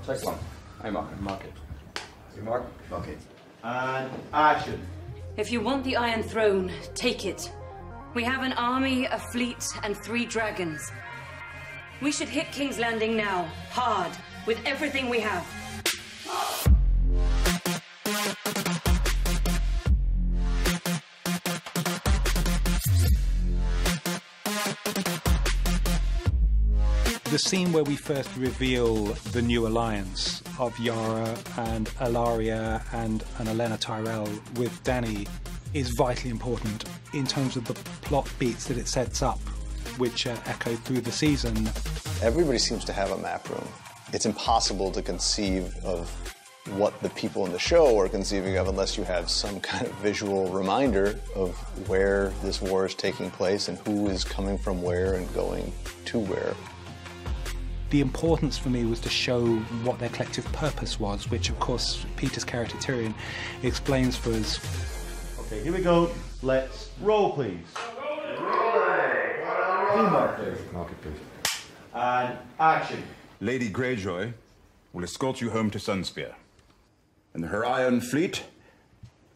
Take one. I mark it. Mark it. You mark? Mark it. And action. If you want the Iron Throne, take it. We have an army, a fleet, and 3 dragons. We should hit King's Landing now, hard, with everything we have. The scene where we first reveal the new alliance of Yara and Ilaria and Olenna Tyrell with Dany is vitally important in terms of the plot beats that it sets up, which echo through the season. Everybody seems to have a map room. It's impossible to conceive of what the people in the show are conceiving of unless you have some kind of visual reminder of where this war is taking place and who is coming from where and going to where. The importance for me was to show what their collective purpose was, which of course Peter's character Tyrion explains for us. Okay, here we go. Let's roll, please. Mark it, please. And action. Lady Greyjoy will escort you home to Sunspear. And her Iron Fleet...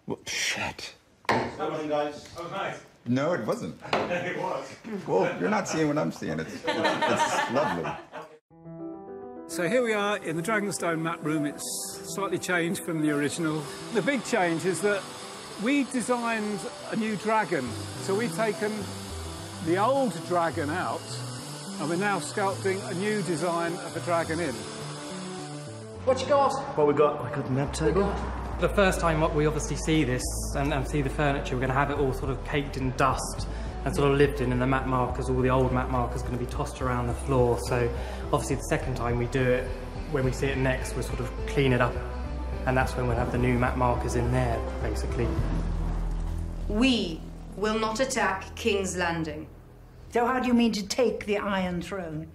Well, shit. Come on, guys. That was nice. No, it wasn't. It was. Well, you're not seeing what I'm seeing. It's lovely. So here we are in the Dragonstone map room. It's slightly changed from the original. The big change is that we designed a new dragon. So we've taken the old dragon out and we're now sculpting a new design of a dragon in. What you got? What we got? I got the map table. The first time we obviously see this and see the furniture, we're going to have it all sort of caked in dust and sort of lived in, and the map markers, all the old map markers, going to be tossed around the floor. So obviously the second time we do it, when we see it next, we'll sort of clean it up, and that's when we'll have the new map markers in there, basically. We will not attack King's Landing. So how do you mean to take the Iron Throne?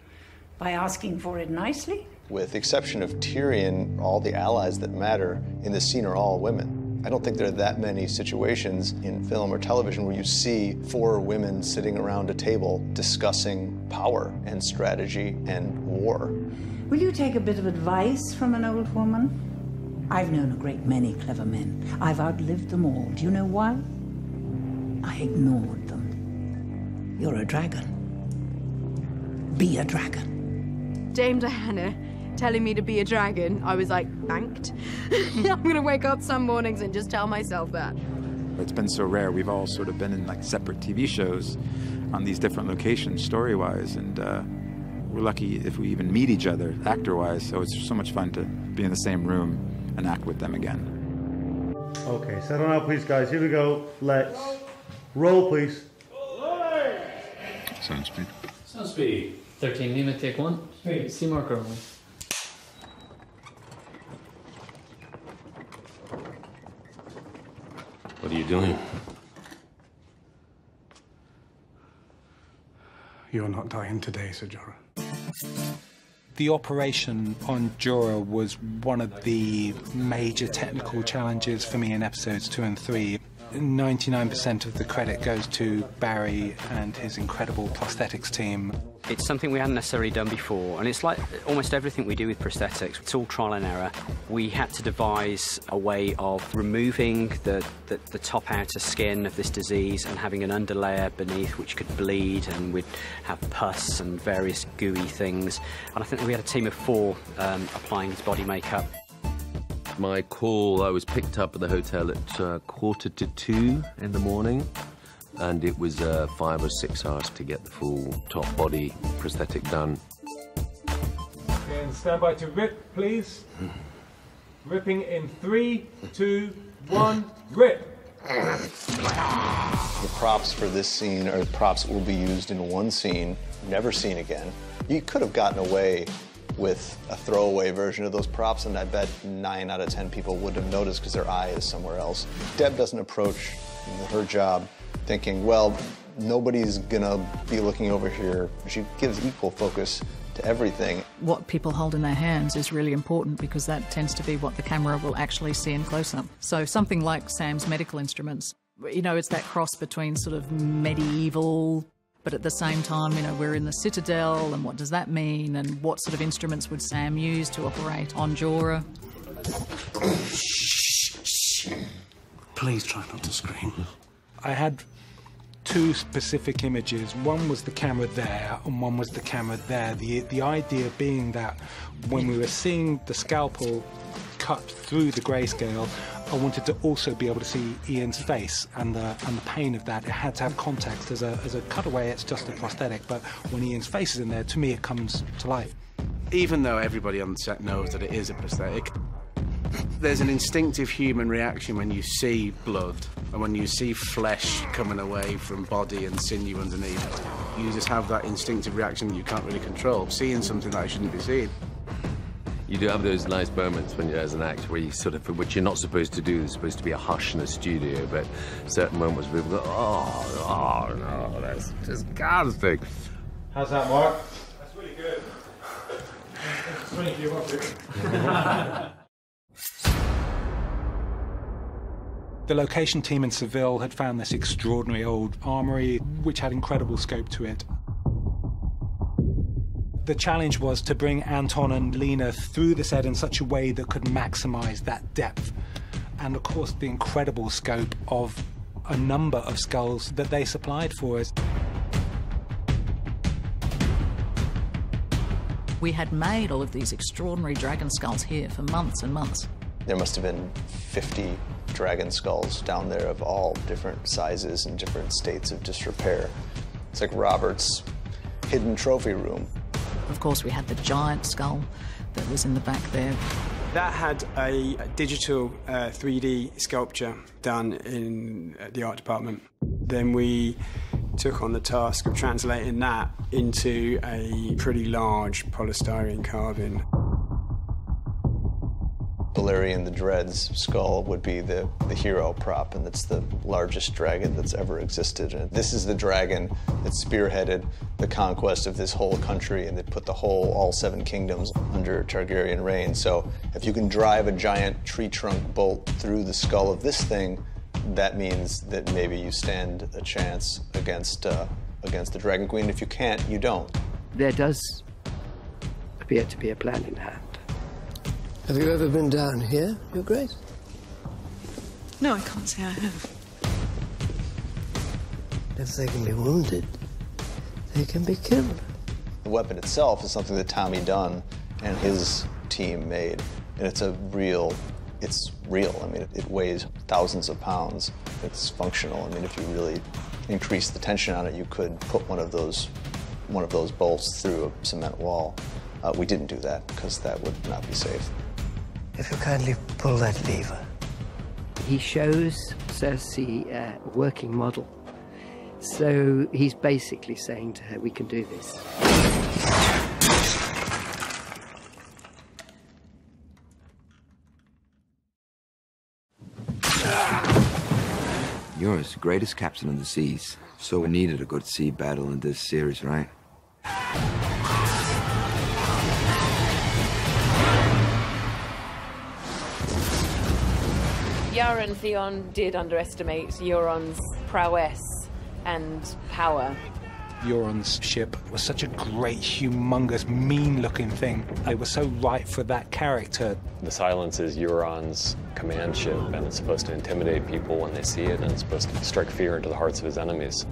By asking for it nicely? With the exception of Tyrion, all the allies that matter in this scene are all women. I don't think there are that many situations in film or television where you see 4 women sitting around a table discussing power and strategy and war. Will you take a bit of advice from an old woman? I've known a great many clever men. I've outlived them all. Do you know why? I ignored them. You're a dragon. Be a dragon. Dame Diana telling me to be a dragon, I was like, banked. I'm gonna wake up some mornings and just tell myself that. It's been so rare. We've all sort of been in like separate TV shows on these different locations story-wise, and we're lucky if we even meet each other actor-wise, so it's so much fun to be in the same room and act with them again. Okay, settle now please, guys. Here we go. Let's roll, please. Sound speed. Sound speed. 13 Lima, take 1. Speed. C marker only. What are you doing? You're not dying today, Sir Jorah. The operation on Jorah was one of the major technical challenges for me in episodes 2 and 3. 99% of the credit goes to Barry and his incredible prosthetics team. It's something we hadn't necessarily done before, and it's like almost everything we do with prosthetics. It's all trial and error. We had to devise a way of removing the top outer skin of this disease and having an underlayer beneath which could bleed, and we'd have pus and various gooey things. And I think we had a team of 4 applying his body makeup. My call, I was picked up at the hotel at 1:45 in the morning, and it was 5 or 6 hours to get the full top body prosthetic done. Okay, and stand by to rip, please. Ripping in 3, 2, 1, rip. The props for this scene are props that will be used in one scene, never seen again. You could have gotten away with a throwaway version of those props, and I bet 9 out of 10 people wouldn't have noticed because their eye is somewhere else. Deb doesn't approach her job thinking, well, nobody's gonna be looking over here. She gives equal focus to everything. What people hold in their hands is really important because that tends to be what the camera will actually see in close-up. So something like Sam's medical instruments, you know, it's that cross between sort of medieval But at the same time, you know, we're in the Citadel, and what does that mean? And what sort of instruments would Sam use to operate on Jorah? Please try not to scream. I had two specific images. One was the camera there, and one was the camera there. The idea being that when we were seeing the scalpel cut through the grayscale, I wanted to also be able to see Ian's face and the pain of that. It had to have context. As a cutaway, it's just a prosthetic, but when Ian's face is in there, to me, it comes to life. Even though everybody on the set knows that it is a prosthetic, there's an instinctive human reaction when you see blood and when you see flesh coming away from body and sinew underneath. You just have that instinctive reaction that you can't really control, seeing something that I shouldn't be seeing. You do have those nice moments when you're as an actor where you sort of, which you're not supposed to do, there's supposed to be a hush in a studio, but certain moments people go, oh no, that's disgusting. How's that, Mark? That's really good. The location team in Seville had found this extraordinary old armory, which had incredible scope to it. The challenge was to bring Anton and Lena through the set in such a way that could maximize that depth. And of course, the incredible scope of a number of skulls that they supplied for us. We had made all of these extraordinary dragon skulls here for months and months. There must have been 50 dragon skulls down there of all different sizes and different states of disrepair. It's like Robert's hidden trophy room. Of course, we had the giant skull that was in the back there. That had a digital 3D sculpture done in the art department. Then we took on the task of translating that into a pretty large polystyrene carving. Balerion the Dread's skull would be the hero prop, and it's the largest dragon that's ever existed. And this is the dragon that spearheaded the conquest of this whole country and that put all 7 kingdoms under Targaryen reign. So if you can drive a giant tree trunk bolt through the skull of this thing, that means that maybe you stand a chance against the Dragon Queen. If you can't, you don't. There does appear to be a plan in hand. Have you ever been down here, Your Grace? No, I can't say I have. If they can be wounded, they can be killed. The weapon itself is something that Tommy Dunn and his team made, and it's real. I mean, it weighs thousands of pounds. It's functional. I mean, if you really increase the tension on it, you could put one of those bolts through a cement wall. We didn't do that because that would not be safe. If you kindly pull that lever. He shows Cersei a working model. So he's basically saying to her, we can do this. You're the greatest captain of the seas, so we needed a good sea battle in this series, right? Yara and Theon did underestimate Euron's prowess and power. Euron's ship was such a great, humongous, mean-looking thing. It was so right for that character. The Silence is Euron's command ship, and it's supposed to intimidate people when they see it, and it's supposed to strike fear into the hearts of his enemies.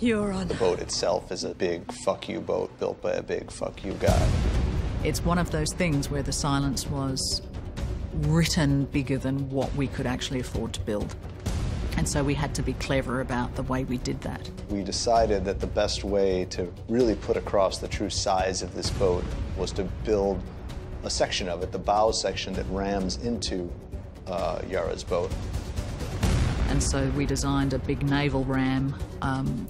Euron. The boat itself is a big fuck you boat built by a big fuck you guy. It's one of those things where the Silence was written bigger than what we could actually afford to build. And so we had to be clever about the way we did that. We decided that the best way to really put across the true size of this boat was to build a section of it, the bow section that rams into Yara's boat. And so we designed a big naval ram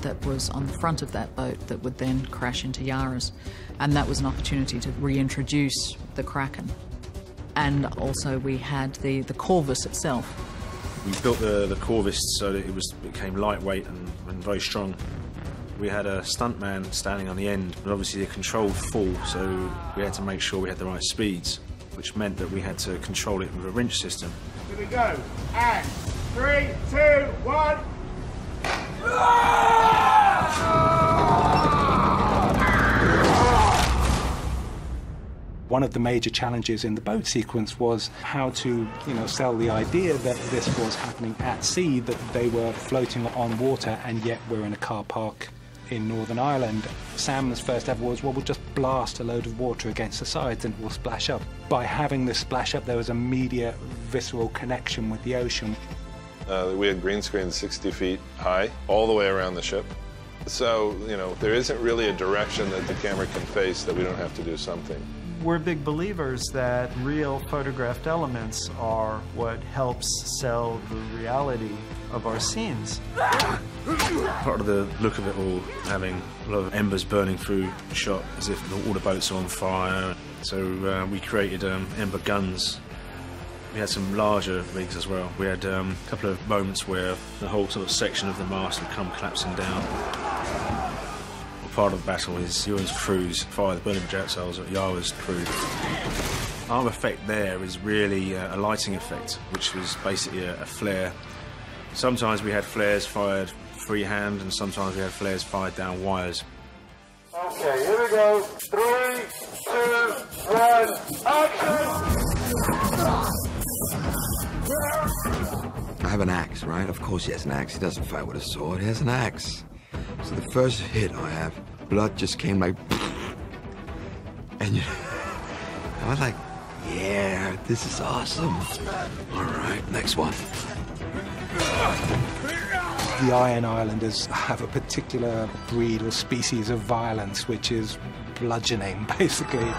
that was on the front of that boat that would then crash into Yara's. And that was an opportunity to reintroduce the Kraken. And also we had the Corvus itself. We built the Corvus so that it became lightweight and very strong. We had a stuntman standing on the end, but obviously a controlled fall, so we had to make sure we had the right speeds, which meant that we had to control it with a wrench system. Here we go, and 3, 2, 1. One of the major challenges in the boat sequence was how to, sell the idea that this was happening at sea, that they were floating on water, and yet we're in a car park in Northern Ireland. Sam's first ever was, well, we'll just blast a load of water against the sides and it will splash up. By having this splash up, there was immediate visceral connection with the ocean. We had green screens 60 feet high, all the way around the ship. So, there isn't really a direction that the camera can face that we don't have to do something. We're big believers that real photographed elements are what helps sell the reality of our scenes. Part of the look of it all, having a lot of embers burning through the shot as if all the boats are on fire. So we created ember guns. We had some larger rigs as well. We had a couple of moments where the whole sort of section of the mast would come collapsing down. Part of the battle is Euron's crews fire the burning projectiles at Yara's crew. Our effect there is really a lighting effect, which was basically a flare. Sometimes we had flares fired freehand, and sometimes we had flares fired down wires. Okay, here we go. 3, 2, 1, action! I have an axe, right? Of course he has an axe. He doesn't fight with a sword, he has an axe. So the first hit I have, blood just came like, and I was like, yeah, this is awesome. All right, next one. The Iron Islanders have a particular breed or species of violence, which is bludgeoning, basically.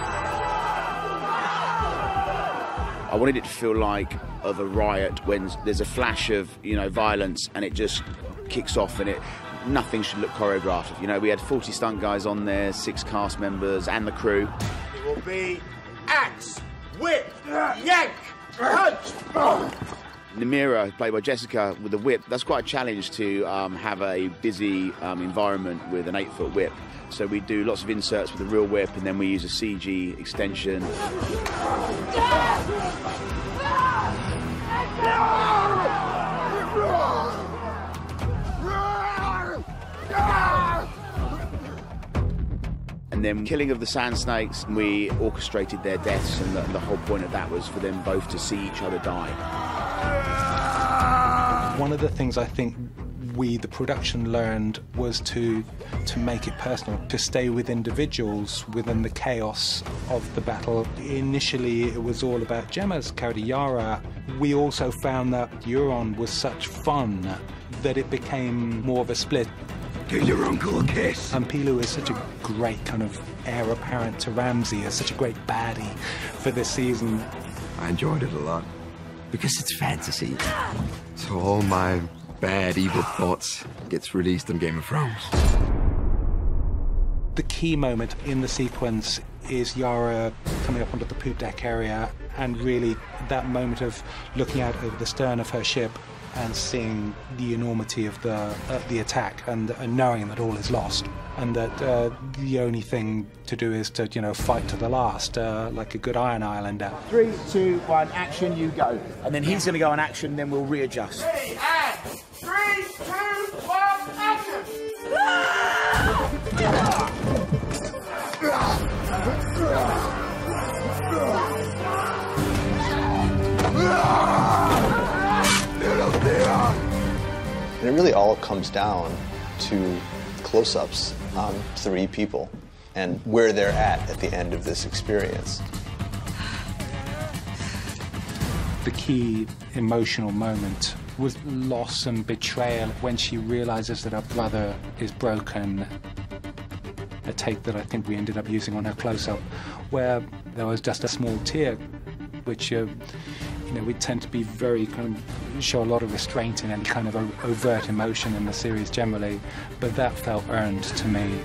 I wanted it to feel like of a riot when there's a flash of, violence, and it just kicks off, and nothing should look choreographed. We had 40 stunt guys on there, 6 cast members, and the crew. It will be axe, whip, yank, punch. Namira, played by Jessica, with the whip. That's quite a challenge to have a busy environment with an 8-foot whip. So we do lots of inserts with the real whip, and then we use a CG extension. And then killing of the sand snakes, we orchestrated their deaths, and the whole point of that was for them both to see each other die. One of the things I think we, the production, learned was to make it personal, to stay with individuals within the chaos of the battle. Initially, it was all about Gemma's character, Yara. We also found that Euron was such fun that it became more of a split. Give your uncle a kiss. And Pilu is such a great kind of heir apparent to Ramsay, is such a great baddie for this season. I enjoyed it a lot because it's fantasy. So all my bad, evil thoughts gets released in Game of Thrones. The key moment in the sequence is Yara coming up onto the poop deck area, and really that moment of looking out over the stern of her ship and seeing the enormity of the attack, and knowing that all is lost, and that the only thing to do is to fight to the last, like a good Iron Islander. 3, 2, 1, action, you go. And then he's going to go on action, then we'll readjust. 3, 2, 1, action! And it really all comes down to close-ups on 3 people and where they're at the end of this experience. The key emotional moment was loss and betrayal when she realizes that her brother is broken. A take that I think we ended up using on her close-up, where there was just a small tear, which we tend to be very show a lot of restraint in any kind of overt emotion in the series generally, but that felt earned to me.